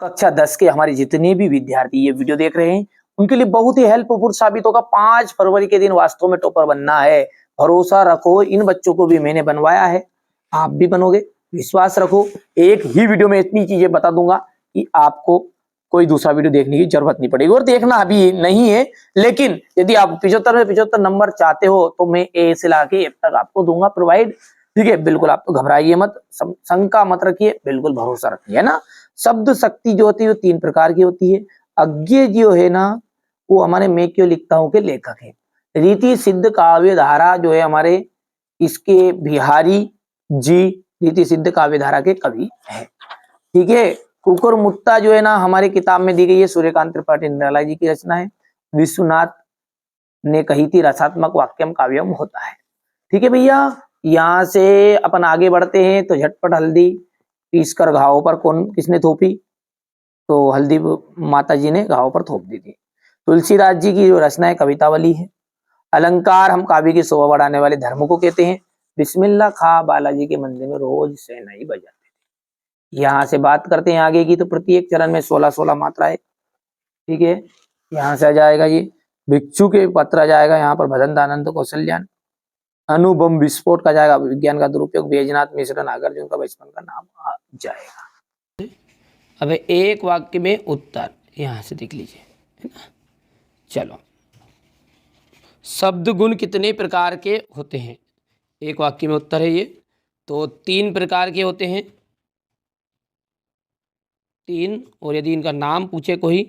कक्षा 10 के हमारे जितने भी विद्यार्थी ये वीडियो देख रहे हैं उनके लिए बहुत ही हेल्पफुल साबित होगा। 5 फरवरी के दिन वास्तव में टॉपर बनना है। भरोसा रखो, इन बच्चों को भी मैंने बनवाया है, आप भी बनोगे, विश्वास रखो। एक ही वीडियो में इतनी चीजें बता दूंगा कि आपको कोई दूसरा वीडियो देखने की जरूरत नहीं पड़ेगी, और देखना अभी नहीं है। लेकिन यदि आप 75 में 75 नंबर चाहते हो तो मैं ए से लाके अब तक आपको दूंगा प्रोवाइड। ठीक है, बिल्कुल आप तो घबराइए मत, शंका मत रखिए, बिल्कुल भरोसा रखिए, है ना। शब्द शक्ति जो होती है वो 3 प्रकार की होती है। अज्ञे जो है ना, वो हमारे मैं क्यों लिखता हूं के लेखक है। रीति सिद्ध काव्य धारा जो है हमारे इसके बिहारी जी रीति सिद्ध काव्य धारा के कवि है। ठीक है, कुकुर मुत्ता जो है ना हमारी किताब में दी गई है, सूर्यकांत त्रिपाठी निराला जी की रचना है। विश्वनाथ ने कही थी रसात्मक वाक्यम काव्यम होता है। ठीक है भैया, यहाँ से अपन आगे बढ़ते हैं। तो झटपट हल्दी पीस कर घावों पर किसने थोपी, तो हल्दी माता जी ने घावों पर थोप दी थी। तुलसीदास जी की जो रचना है कवितावली है। अलंकार हम काव्य की शोभा बढ़ाने वाले धर्म को कहते हैं। बिस्मिल्लाह खा बालाजी के मंदिर में रोज शहनाई बजाते थे। यहाँ से बात करते हैं आगे की, तो प्रत्येक चरण में 16-16 मात्रा है। ठीक है, यहाँ से आ जाएगा ये भिक्षु के पत्र आ जाएगा, यहाँ पर भजन दानंद कौशल्यान। अनुभव विस्फोट का जाएगा, विज्ञान का दुरुपयोग बैजनाथ मिश्र नागार्जुन का बचपन का नाम आ जाएगा। अब एक वाक्य में उत्तर यहां से देख लीजिए, है ना। चलो, शब्द गुण कितने प्रकार के होते हैं, एक वाक्य में उत्तर है ये। तो 3 प्रकार के होते हैं, 3। और यदि इनका नाम पूछे कोई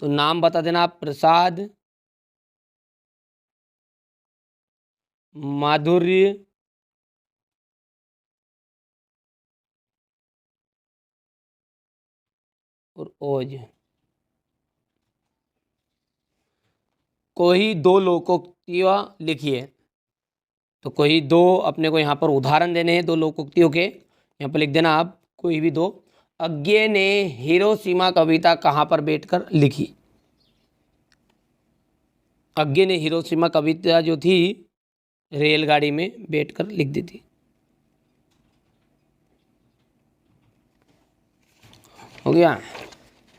तो नाम बता देना, प्रसाद, माधुर्य, और ओज। कोई 2 लोकोक्तियाँ लिखिए, तो कोई 2 अपने को यहाँ पर उदाहरण देने हैं 2 लोकोक्तियों के, यहाँ पर लिख देना आप कोई भी 2। अज्ञे ने हिरोशिमा कविता कहाँ पर बैठकर लिखी। अज्ञे ने हिरोशिमा कविता जो थी रेलगाड़ी में बैठकर लिख दी थी। हो गया।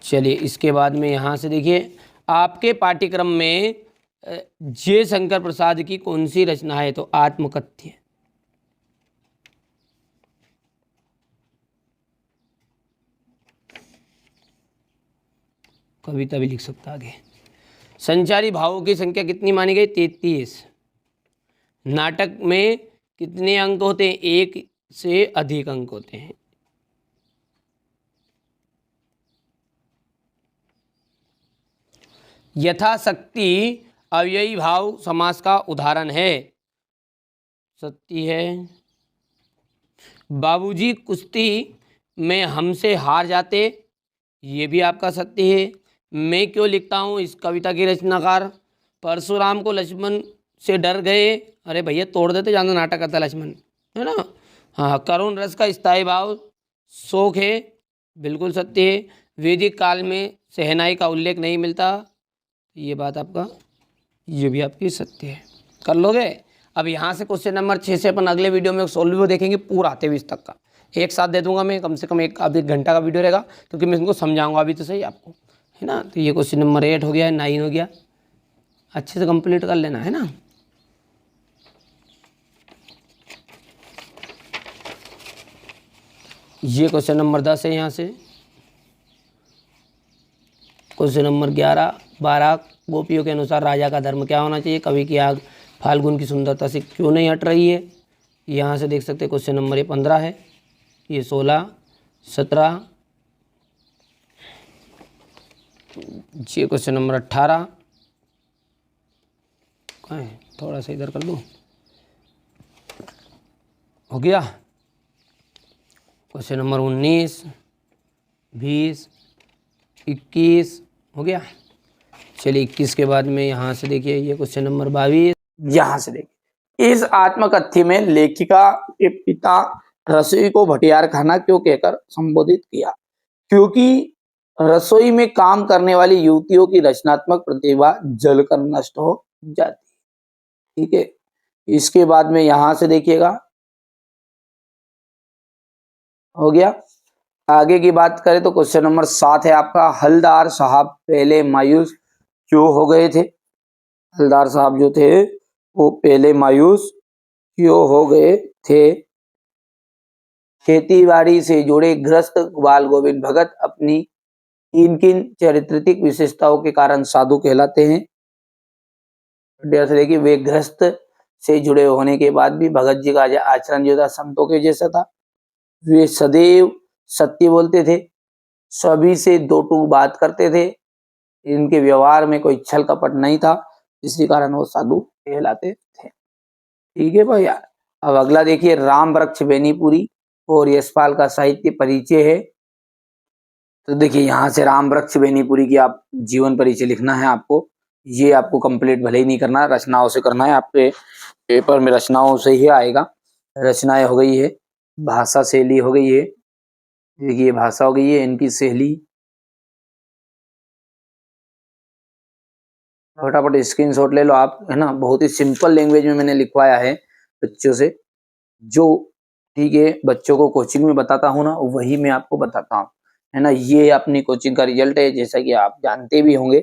चलिए, इसके बाद में यहाँ से देखिए, आपके पाठ्यक्रम में जयशंकर प्रसाद की कौन सी रचना है, तो आत्मकथ्य। कविता भी लिख सकता आगे। संचारी भावों की संख्या कितनी मानी गई, 33। नाटक में कितने अंक होते हैं, 1 से अधिक अंक होते हैं। यथाशक्ति अव्ययी भाव समास का उदाहरण है, सत्य है। बाबूजी कुश्ती में हमसे हार जाते, ये भी आपका सत्य है। मैं क्यों लिखता हूँ, इस कविता के रचनाकार परशुराम को लक्ष्मण से डर गए, अरे भैया तोड़ देते, ज्यादा नाटक करता लक्ष्मण, है ना। हाँ, करुण रस का स्थायी भाव शोक है, बिल्कुल सत्य है। वैदिक काल में शहनाई का उल्लेख नहीं मिलता, ये बात आपका, ये भी आपकी सत्य है। कर लोगे। अब यहाँ से क्वेश्चन नंबर 6 से अपन अगले वीडियो में सोल्व देखेंगे, पूरा 23 तक का एक साथ दे दूंगा मैं, कम से कम एक आधे घंटा का वीडियो रहेगा, क्योंकि मैं इनको समझाऊंगा अभी तो सही आपको, है ना। तो ये क्वेश्चन नंबर 8 हो गया, 9 हो गया, अच्छे से कंप्लीट कर लेना, है ना। ये क्वेश्चन नंबर 10 है। यहाँ से क्वेश्चन नंबर 11, 12 गोपियों के अनुसार राजा का धर्म क्या होना चाहिए, कवि की आग फाल्गुन की सुंदरता से क्यों नहीं हट रही है। यहाँ से देख सकते हैं क्वेश्चन नंबर 15 है, ये 16, 17, ये क्वेश्चन नंबर 18, कहाँ है, थोड़ा सा इधर कर दूँ, हो गया। क्वेश्चन नंबर 19, 20, 21 हो गया। चलिए 21 के बाद में यहाँ से देखिए, ये क्वेश्चन नंबर 22, यहाँ से देखिए, इस आत्मकथ्य में लेखिका के पिता रसोई को भटियार खाना क्यों कहकर संबोधित किया, क्योंकि रसोई में काम करने वाली युवतियों की रचनात्मक प्रतिभा जलकर नष्ट हो जाती। ठीक है, इसके बाद में यहां से देखिएगा, हो गया। आगे की बात करें तो क्वेश्चन नंबर 7 है आपका, हलदार साहब पहले मायूस क्यों हो गए थे? हलदार साहब जो थे वो पहले मायूस क्यों हो गए थे? खेतीबाड़ी से जुड़े ग्रस्त बाल गोविंद भगत अपनी किन किन चारित्रिक विशेषताओं के कारण साधु कहलाते हैं? देखिए, वे ग्रस्त से जुड़े होने के बाद भी भगत जी का आचरण जो था संतों के जैसा था। वे सदैव सत्य बोलते थे, सभी से दो टूक बात करते थे, इनके व्यवहार में कोई छल कपट नहीं था, इसी कारण वो साधु कहलाते थे। ठीक है भैया। अब अगला देखिए, राम वृक्ष बेनीपुरी और यशपाल का साहित्य परिचय है। तो देखिए, यहाँ से राम वृक्ष बेनीपुरी की आप जीवन परिचय लिखना है आपको। ये आपको कंप्लीट भले ही नहीं करना, रचनाओं से करना है। आपके पेपर में रचनाओं से ही आएगा। रचनाएं हो गई है, भाषा शैली हो गई है, देखिए भाषा हो गई है, इनकी शैली। फटाफट स्क्रीनशॉट ले लो आप, है ना। बहुत ही सिंपल लैंग्वेज में मैंने लिखवाया है बच्चों से, जो ठीक है बच्चों को कोचिंग में बताता हूँ ना, वही मैं आपको बताता हूँ, है ना। ये अपनी कोचिंग का रिजल्ट है, जैसा कि आप जानते भी होंगे,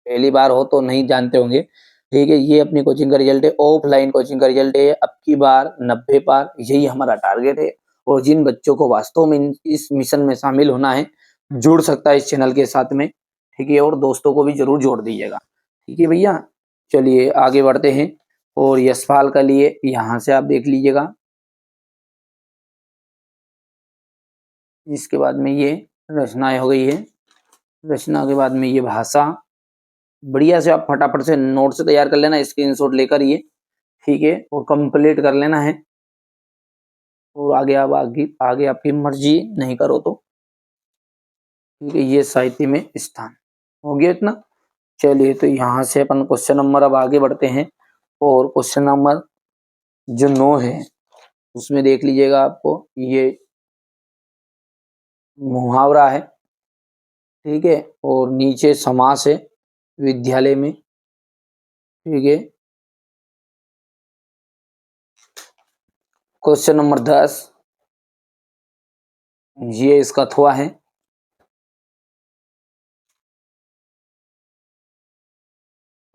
पहली बार हो तो नहीं जानते होंगे। ठीक है, ये अपनी कोचिंग का रिजल्ट है, ऑफलाइन कोचिंग का रिजल्ट है। अब की बार 90 पार, यही हमारा टारगेट है। और जिन बच्चों को वास्तव में इस मिशन में शामिल होना है, जुड़ सकता है इस चैनल के साथ में, ठीक है। और दोस्तों को भी जरूर जोड़ दीजिएगा, ठीक है भैया। चलिए आगे बढ़ते हैं। और यशपाल का लिए यहाँ से आप देख लीजिएगा। इसके बाद में ये रचनाएं हो गई है, रचना के बाद में ये भाषा। बढ़िया से आप फटाफट से नोट से तैयार कर लेना, स्क्रीनशॉट लेकर ये, ठीक है। और कंप्लीट कर लेना है। और आगे आप आगे आपकी मर्जी, नहीं करो तो ठीक है। ये साहित्य में स्थान हो गया इतना। चलिए, तो यहाँ से अपन क्वेश्चन नंबर अब आगे बढ़ते हैं। और क्वेश्चन नंबर जो 9 है उसमें देख लीजिएगा, आपको ये मुहावरा है, ठीक है। और नीचे समास है विद्यालय में, ठीक है। क्वेश्चन नंबर 10 ये इसका थोड़ा है।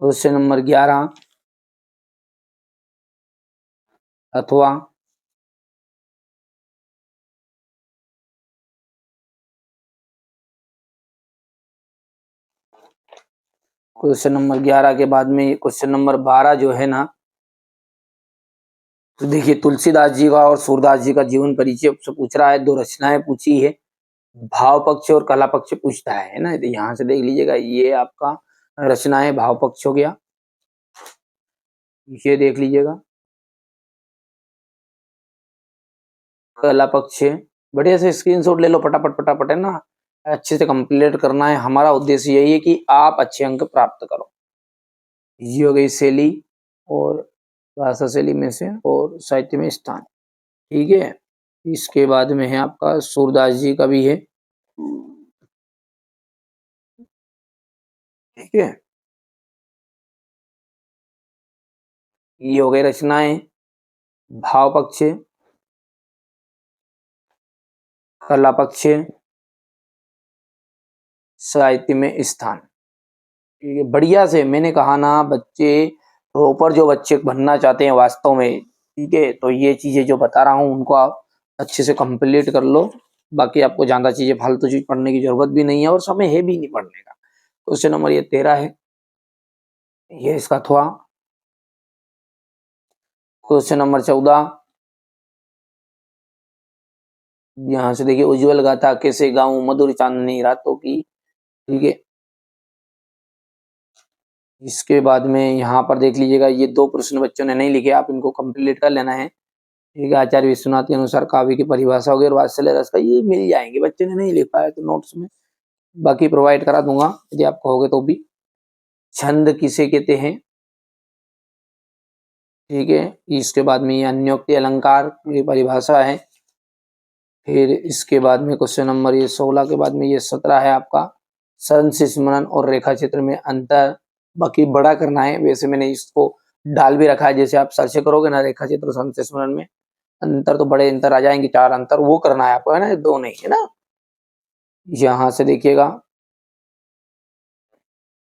क्वेश्चन नंबर 11 अथवा। क्वेश्चन नंबर 11 के बाद में क्वेश्चन नंबर 12 जो है ना, तो देखिए तुलसीदास जी का और सूरदास जी का जीवन परिचय से पूछ रहा है, दो रचनाएं पूछी है, भाव पक्ष और कला पक्ष पूछता है ना। तो यहाँ से देख लीजिएगा, ये आपका रचनाएं भाव पक्ष हो गया, ये देख लीजिएगा। कला पक्ष है, बढ़िया से स्क्रीनशॉट ले लो फटाफट फटाफट, है ना। अच्छे से कंप्लीट करना है, हमारा उद्देश्य यही है कि आप अच्छे अंक प्राप्त करो। ये हो गई शैली और भाषा शैली में से, और साहित्य में स्थान, ठीक है। इसके बाद में है आपका सूरदास जी का भी है, ठीक है। ये हो गए रचनाएं, भाव पक्ष, कला पक्ष, साहित्य में स्थान, ठीक है। बढ़िया से मैंने कहा ना, बच्चे प्रॉपर जो बच्चे बनना चाहते हैं वास्तव में, ठीक है, तो ये चीजें जो बता रहा हूँ उनको आप अच्छे से कंप्लीट कर लो। बाकी आपको ज्यादा चीजें फालतू चीज पढ़ने की जरूरत भी नहीं है, और समय है भी नहीं पढ़ने का। क्वेश्चन नंबर ये 13 है, ये इसका थोड़ा। क्वेश्चन नंबर 14, यहाँ से देखिए, उज्जवल गाथा कैसे गाऊं मधुर चांदनी रातों की, ठीक है। इसके बाद में यहाँ पर देख लीजिएगा, ये दो प्रश्न बच्चों ने नहीं लिखे, आप इनको कंप्लीट कर लेना है, ठीक है। आचार्य विश्वनाथ के अनुसार काव्य की परिभाषा होगी और वात्सल्य रस का, ये मिल जाएंगे, बच्चे ने नहीं लिख पाया तो नोट्स में बाकी प्रोवाइड करा दूंगा यदि आप कहोगे तो भी। छंद किसे कहते हैं, ठीक है। इसके बाद में ये अन्योक्ति अलंकार की परिभाषा है। फिर इसके बाद में क्वेश्चन नंबर ये 16 के बाद में ये 17 है आपका, संत स्मरण और रेखा चित्र में अंतर। बाकी बड़ा करना है, वैसे मैंने इसको डाल भी रखा है, जैसे आप सर्च करोगे ना रेखा चित्र संत स्मरण में अंतर, तो बड़े अंतर आ जाएंगे, 4 अंतर, वो करना है आपको, है ना, 2 नहीं, है ना। यहां से देखिएगा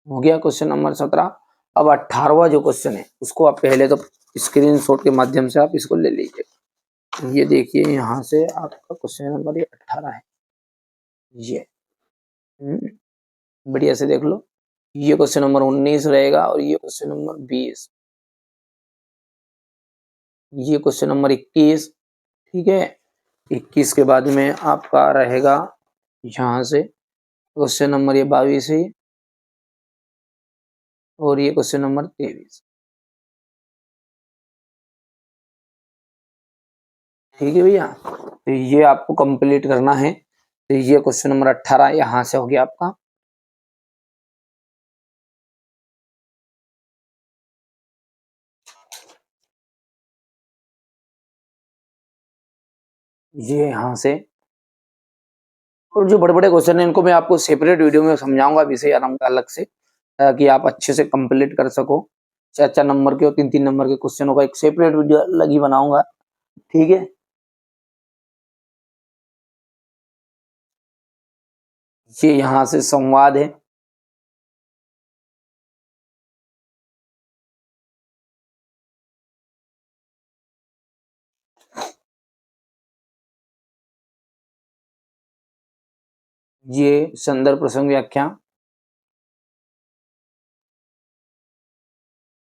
हो गया क्वेश्चन नंबर 17। अब 18वां जो क्वेश्चन है उसको आप पहले तो स्क्रीनशॉट के माध्यम से आप इसको ले लीजिए। ये देखिए यहाँ से आपका क्वेश्चन नंबर ये 18 है। ये बढ़िया से देख लो। ये क्वेश्चन नंबर 19 रहेगा और ये क्वेश्चन नंबर 20। ये क्वेश्चन नंबर 21। ठीक है, 21 के बाद में आपका रहेगा यहाँ से क्वेश्चन नंबर ये 22 है और ये क्वेश्चन नंबर 23। ठीक है भैया, तो ये आपको कंप्लीट करना है। तो ये क्वेश्चन नंबर 18 यहाँ से हो गया आपका। ये यहाँ से और जो बड़े बड़े क्वेश्चन है इनको मैं आपको सेपरेट वीडियो में समझाऊंगा विषय आराम का अलग से, ताकि आप अच्छे से कंप्लीट कर सको। 4-4 नंबर के और 3-3 नंबर के क्वेश्चनों का एक सेपरेट वीडियो अलग ही बनाऊंगा। ठीक है, ये यहाँ से संवाद है। ये संदर्भ प्रसंग व्याख्या।